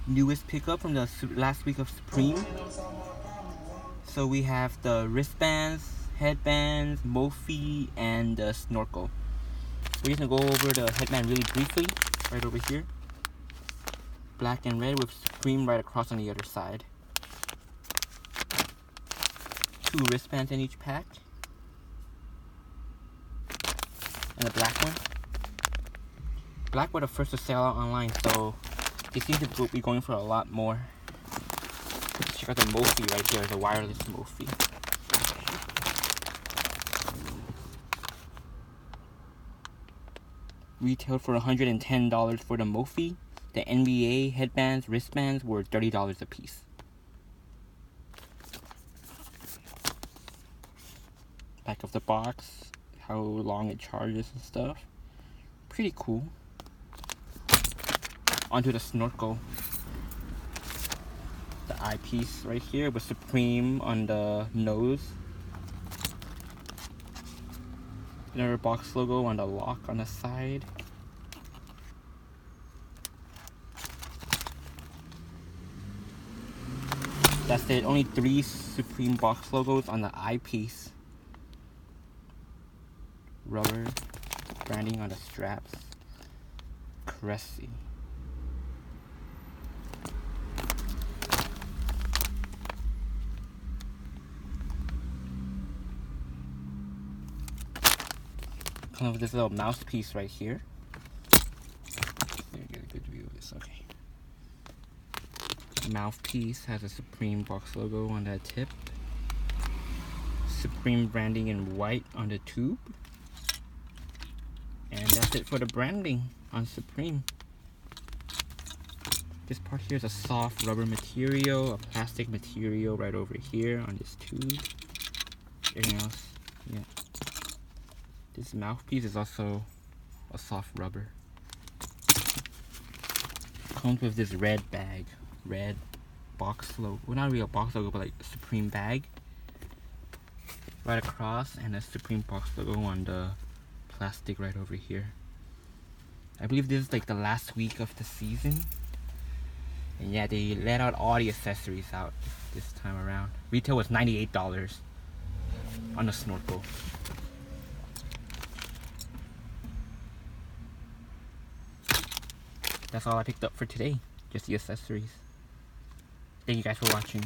newest pickup from the last week of Supreme. So we have the wristbands, headbands, Mophie, and the Snorkel. We're just gonna go over the headband really briefly, right over here. Black and red with Supreme right across on the other side. 2 wristbands in each pack. And the black one. Black were the first to sell out online, so they seem to be going for a lot more. Check out the Mophie right here, the wireless Mophie. Retailed for $110 for the Mophie. The NBA headbands, wristbands were $30 a piece. Back of the box, how long it charges and stuff. Pretty cool. Onto the Snorkel. The eyepiece right here with Supreme on the nose. Another box logo on the lock on the side. That's it, only 3 Supreme box logos on the eyepiece. Rubber branding on the straps. Cressy. Comes with this little mouthpiece right here. Get a good view of this. Okay. Mouthpiece has a Supreme box logo on that tip. Supreme branding in white on the tube. And that's it for the branding on Supreme. This part here is a soft rubber material, a plastic material right over here on this tube. Everything else, yeah. This mouthpiece is also a soft rubber. Comes with this red bag, red box logo. Well, not really a box logo, but like a Supreme bag. Right across, and a Supreme box logo on the plastic right over here. I believe this is like the last week of the season. And yeah, they let out all the accessories out this time around. Retail was $98 on the Snorkel. That's all I picked up for today. Just the accessories. Thank you guys for watching.